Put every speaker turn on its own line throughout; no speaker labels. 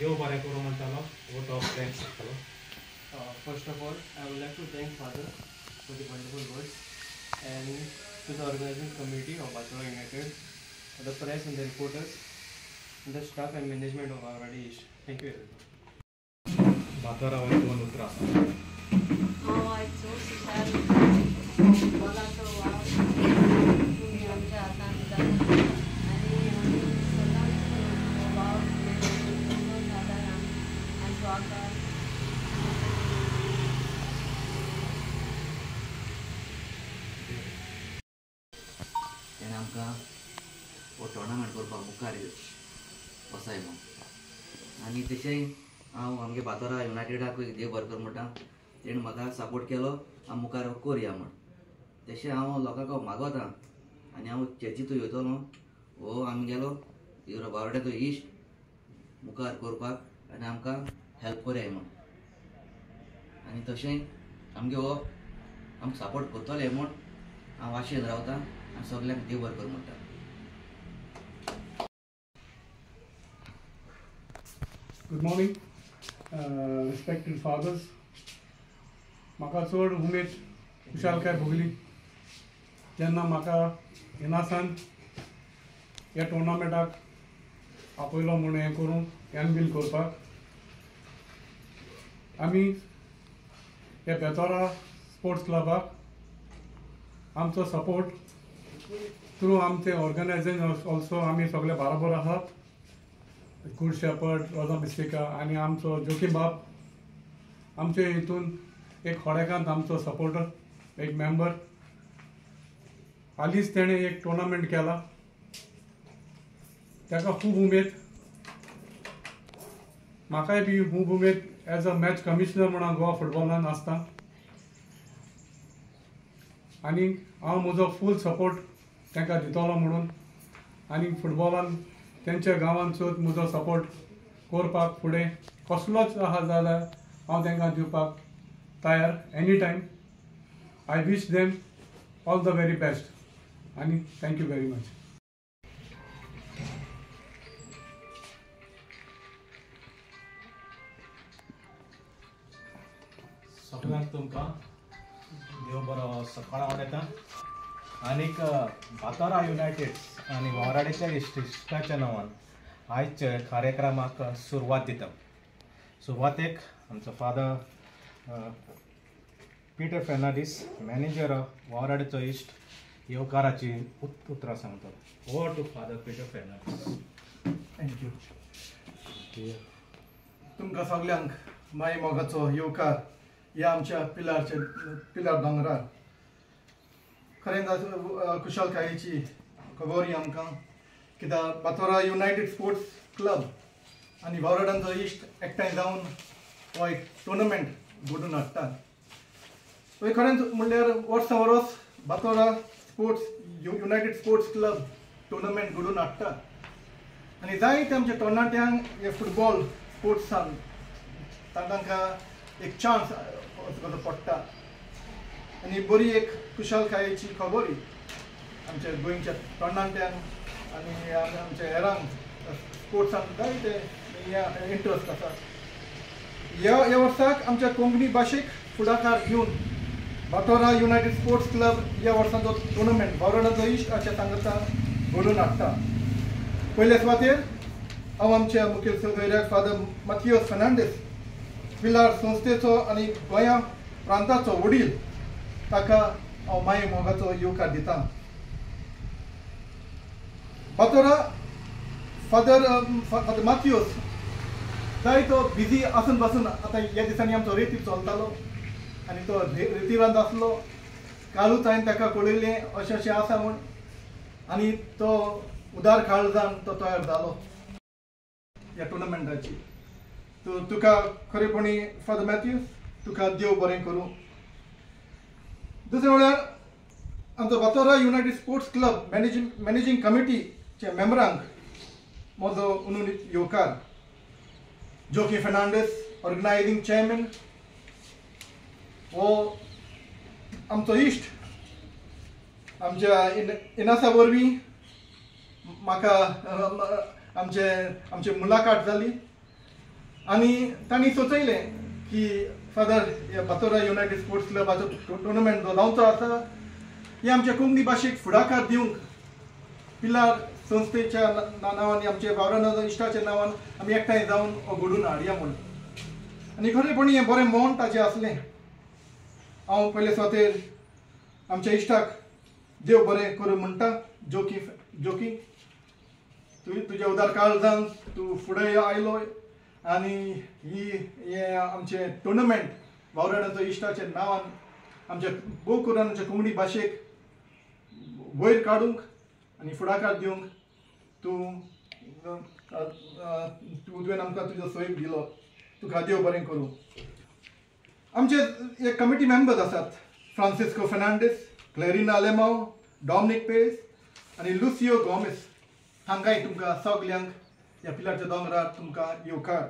देव बरें करूं म्हणटालो वोट ऑफ थँक्स दितालो.
First of all, I would like to thank Father for the wonderful words and to the organizing committee of Batora United, the press and the reporters, and the staff and management of Avaradi East. Thank you everyone.
बातोरा वय दोन उतरां आसा.
आयचो सुशाल बोलाचो wow तुम्ही आमच्या हातान दिता आनी आमी सदांच वाव सादारण आमचो आकार
तेणें आमकां हो टोर्नामेंट करपाक मुखार वसाय म्हूण आनी तशेंय हांव आमगे बातोरा युनायटेडाकूय देव बरें कर म्हणटा. तेणें म्हाका सपोर्ट केलो आमी मुखार करया म्हूण. तशें हांव लोकांक मागोता आनी हांव चर्चीतूय वयतलो हो आमगेलो बावड्याचो इश्ट मुखार करपाक आनी आमकां हेल्प करया म्हूण. आनी तशें आमगे हो आमकां सपोर्ट करतले म्हूण हांव आशेन रावता आनी सगल्यांक देव बरें कर म्हणटा.
Good morning, respected fathers. म्हाका चड उमेद खुशालकाय भोगली जेन्ना म्हाका इनासान ह्या टोर्नामेंटाक आपयलो म्हूण हें करूं एनबील करपाक. आमी हे बेतोरा स्पोर्ट्स क्लबाक आमचो सपोर्ट थ्रू आमचे ऑर्गनायझिंग ऑल्सो आमी सगळे बराबर आसात. गुड शेपर्ड रोजा बिस्तिका आनी आमचो जोखीम बाब आमचे हितून एक खोडेकांत आमचो सपोर्टर एक मेंबर. हालींच तेणें एक टोर्नामेंट केला ताका खूब उमेद. म्हाकाय बी खूब उमेद एज अ मॅच कमिशनर म्हणून गोवा फुटबॉलान आसता आनी हांव म्हजो फूल सपोर्ट तांकां दितलो म्हणून आनी फुटबॉलान तेंच्या गांवांत सुद्दां म्हजो सपोर्ट करपाक फुडें कसलोच आहा जाल्यार हांव तांकां दिवपाक तयार any time. I wish them all the very best आनी थँक्यू वेरी मच.
सगळ्यांक तुमकां देव बरो सकाळ आवडटा. आनीक बातोरा युनायटेड आनी वावराडेच्या इश्टाच्या नांवान आयच्या कार्यक्रमाक सुरवात दिता. सुरवातेक आमचो फादर पीटर फेर्नांडीस मॅनेजर वावराडेचो इश्ट येवकाराची उतरां सांगता. Over to father Peter Fernandes.
Thank you. तुमकां सगल्यांक माय मोगाचो येवकार ह्या आमच्या पिलार दोंगरार खरें खुशालकायेची खबर आमकां कित्याक बातोरा युनायटेड स्पोर्ट्स क्लब आनी वावराडांचो इश्ट एकठांय जावन हो एक टोर्नामेंट घडोवन हाडटा. खरेंच म्हणल्यार वर्सां वरोस Batora sports united sports club tournament घडोवन हाडटा आनी जायते आमच्या तरणाट्यांक हे फुटबॉल स्पोर्ट्सान तांकां एक चान्स पडटा आनी बरी एक खुशालकायेची खबर आमच्या गोंयच्या तरणाट्यांक आनी आमच्या हेरांक स्पोर्ट्सान जायते इंट्रस्ट आसा. ह्या वर्साक आमच्या कोंकणी भाशेक फुडाकार घेवन बातोरा युनायटेड स्पोर्ट्स क्लब ह्या वर्साचो टोर्नामेंट वावराडाचो इश्ट अशें सांगता घडोवन हाडटा. पयले सुवातेर हांव आमच्या मुखेल सहकार्याक फादर माथियोस फेर्नांडीस पिलार संस्थेचो आनी गोंया प्रांताचो वडील ताका हांव माये मोगाचो येवकार दितां. बातोरा फादर माथियोस जाय तो बिजी आसून पासून आतां ह्या दिसांनी आमचो रेती चलतालो आनी तो रेतीरांत आसलो. कालूच हांवें ताका कळयलें अशें अशें आसा म्हूण आनी तो उदार काळजान तो तयार जालो ह्या टोर्नामेंटाची. तुका खरेपणी फादर मॅथ्यूस तुका देव बरें करूं. दुसरें म्हळ्यार आमचो बातोरा युनायटेड स्पोर्ट्स क्लब मॅनेजींग कमिटीच्या मेंबरांक म्हजो उनुनीत येवकार. जोकी फेर्नांडीस ऑर्गनायझींग चेअरमॅन हो आमचो इश्ट. आमच्या इनासा वरवीं म्हाका आमचे मुलाकात जाली आणि तांणी सुचयलें की फादर बातोरा युनायटेड स्पोर्ट्स क्लबाचो टुर्नामेंट जो जावचो आसा हे आमच्या कोंकणी भाशेक फुडाकार दिवंक पिलार संस्थेच्या नांवान आमचे वावरान इश्टाच्या नांवान आमी एकठांय जावन हो घडोवन हाडया म्हणून आनी खरेंपणी हें बरें मोन ताचें आसलें हांव पयले स्वतेर आमच्या इश्टाक देव बरें करूं म्हणटा जोकी तुज्या उदार काळजान तूं फुडें आयलो आनी हे आमचे टुर्नामेंट वावराडाचो इश्टाच्या नांवान आमच्या भोव करून आमच्या कोंकणी भाशेक वयर काडूंक आनी फुडाकार दिवंक तुवें आमकां तुजो सोयीक दिलो तुका देव बरें करूं. आमचे हे कमिटी मेंबर्स आसात फ्रांसिस्को फेर्नांडीस, क्लेरिना आलेमाव, डॉमिनिक पेस आनी लुसियो गोमेस. हांकांय तुमकां सगल्यांक ह्या पिलारच्या दोंगरार तुमकां येवकार.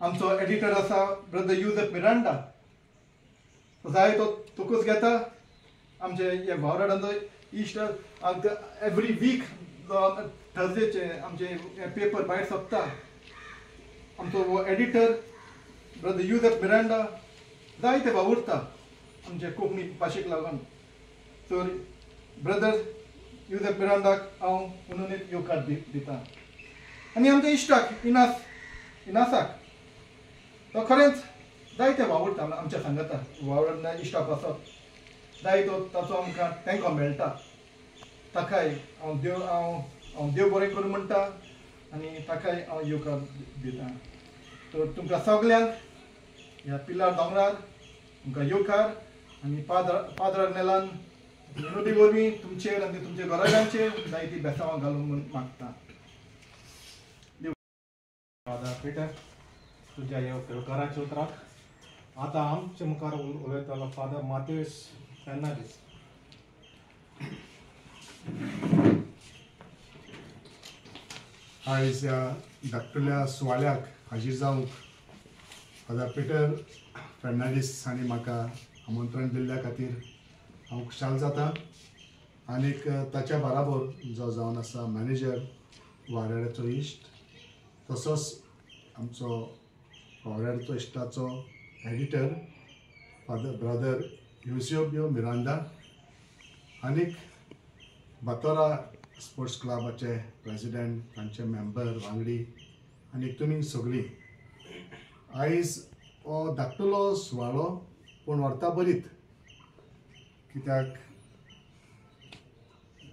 आमचो एडिटर आसा ब्रदर युझेफ मिरांडा. जाय तो तुकूच घेता. आमचे हे वावराडांचो इश्ट एवरी वीक थर्सडेचे आमचे पेपर भायर सोंपता. आमचो हो एडिटर ब्रदर युझेफ मिरांडा जायते वावुरता आमचे कोंकणी भाशेक लागून. तर ब्रदर युझेफ मिरांडाक हांव म्हणून येवकार दिता. आनी आमच्या इश्टाक इनासाक तो खरेंच जायते वावुरता आमच्या सांगाता वावरना इश्टा पासत जाय तो ताचो आमकां तेंको मेळटा. ताकाय हांव देव बरें करूं म्हणटा आनी ताकाय हांव येवकार दिता. तर तुमकां सगल्यांक ह्या पिलार दोंगरार तुमकां येवकार आनी पाद्र नेलान विनोदी वरवीं तुमचेर आनी तुमच्या घराच्यांचेर जायती बेसांवां घालूंक म्हूण मागता.
फादर पिटर तुज्या ह्या येवकाराच्या उतराक आतां आमचे मुखार उलयतलो फादर मातेस फेर्नांडीस.
आयज ह्या धाकटुल्या सुवाळ्याक हाजीर जावंक फादर पिटर फेर्नांडीस हांणी म्हाका आमंत्रण दिल्ल्या खातीर हांव खुशाल जाता. आनीक ताच्या बराबर जो जावन आसा मॅनेजर वावराड्याचो इश्ट तसोच आमचो वावराड्याचो इश्टाचो editor father brother Eusebio Miranda आनीक बातोरा स्पोर्ट्स क्लबाचे प्रेसिडेंट तांचे मेंबर वांगडी आनीक तुमी सगळीं. आयज हो धाकटुलो सुवाळो पूण व्हरता बरीत कित्याक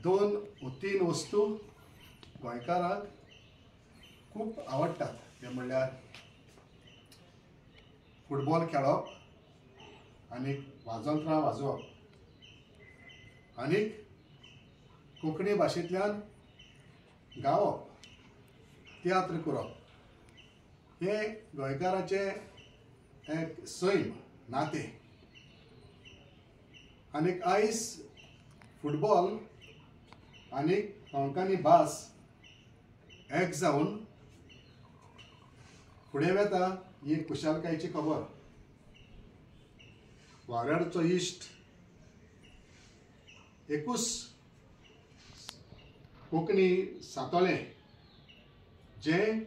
2-3 वस्तू गोंयकारांक खूब आवडटात. ते म्हणल्यार फुटबॉल खेळप आनीक वाजोंत्रां वाजोवप आनीक कोंकणी भाशेंतल्यान गावप तियात्र करप. हे गोंयकाराचे एक सैम नातें. आनीक आयज फुटबॉल आनीक कोंकणी भास एक जावन फुडें वेता ही खुशालकायेची खबर. वावराडचो इश्ट एकूच कोंकणी सातोळें जें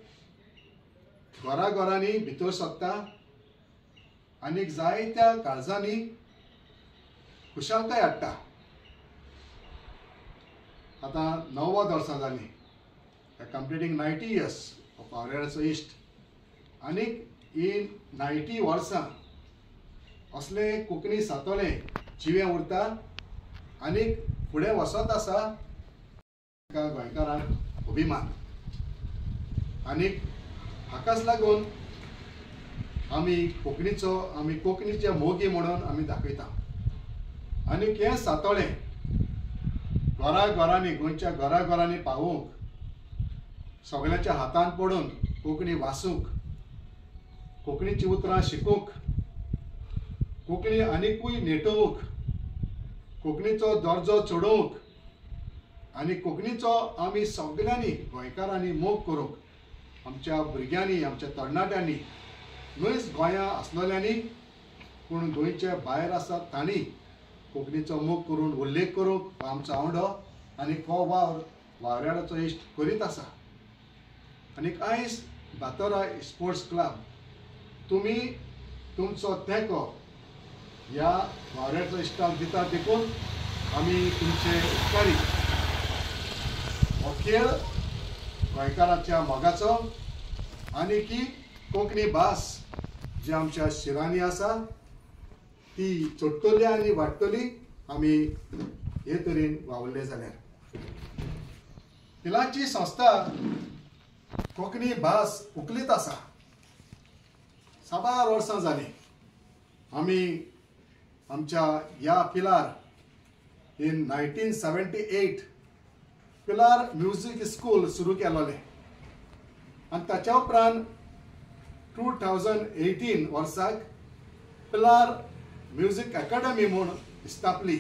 घरांनी भितर सरता आनीक जायत्या काळजांनी खुशालकाय हाडटा. आतां 90 वर्सां जालीं कंप्लिटींग 90 years वावराड्याचो इश्ट. आनीक ही 90 वर्सां असले कोंकणी सातोळें जिवें उरता आनीक फुडें वचत आसा गोंयकारांक अभिमान. आनीक हाकाच लागून आमी कोंकणीचे मोगी म्हणून आमी दाखयता. आनीक हें सातोळें घरांनी गोंयच्या घरांनी पावूंक सगळ्यांच्या हातान पडून कोंकणी वाचूंक कोंकणीची उतरां शिकूंक कोंकणी आनीकूय नेटोवंक कोंकणीचो दर्जो चडोवंक आनी कोंकणीचो आमी सगळ्यांनी गोंयकारांनी मोग करूंक आमच्या भुरग्यांनी आमच्या तरणाट्यांनी नुयच गोंयां आसलेल्यांनी पूण गोंयच्या भायर आसात तांणी कोंकणीचो मोग करून उल्लेख करूंक आमचो आवडो आनी हो वावराड्याचो इश्ट करीत आसा. आनीक आयज बातोरा स्पोर्ट्स क्लब तुम्ही तुमचो तेंको ह्या वावऱ्याचो इश्टाक दिता देखून आमी तुमचे उपकारी. हो खेळ गोंयकारांच्या मोगाचो आनी की कोंकणी भास जी आमच्या शिरांनी आसा ती चडटली आनी वाडटली आमी हे तरेन वावरले जाल्यार. पिलांची संस्था कोंकणी भास उखलीत आसा. साबार वर्सां जालीं आमी आमच्या ह्या पिलार इन 1978 पिलार म्युझिक स्कूल सुरू केलोलें आनी ताच्या उपरांत 2018 वर्साक पिलार म्युझिक अकादमी म्हूण स्थापली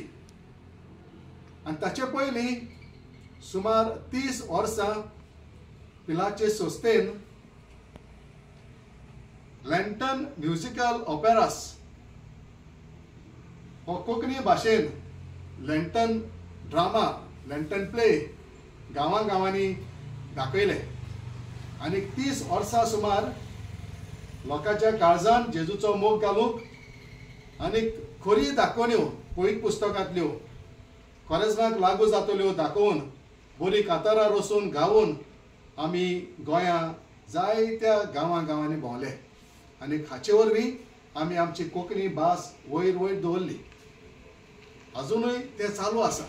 आनी ताचे पयलीं सुमार 30 वर्सां पिलाचे संस्थेन लँटन म्युजिकल ऑपेरास हो कोंकणी भाशेन लँटन ड्रामा लँटन प्ले गांवांनी दाखयले आनी 30 वर्सां सुमार लोकांच्या काळजांत जेजूचो मोग घालूंक आनी खरी दाखोवण्यो पळयत पुस्तकांतल्यो कॉलेजनाक लागू जातल्यो दाखोवन बरी कातारां रचून गावून आमी गोंयां जायत्या गांवांनी भोंवले आनी हाचे वरवीं आमी आमची कोंकणी भास वयर दवरली. अजुनूय तें चालू आसा.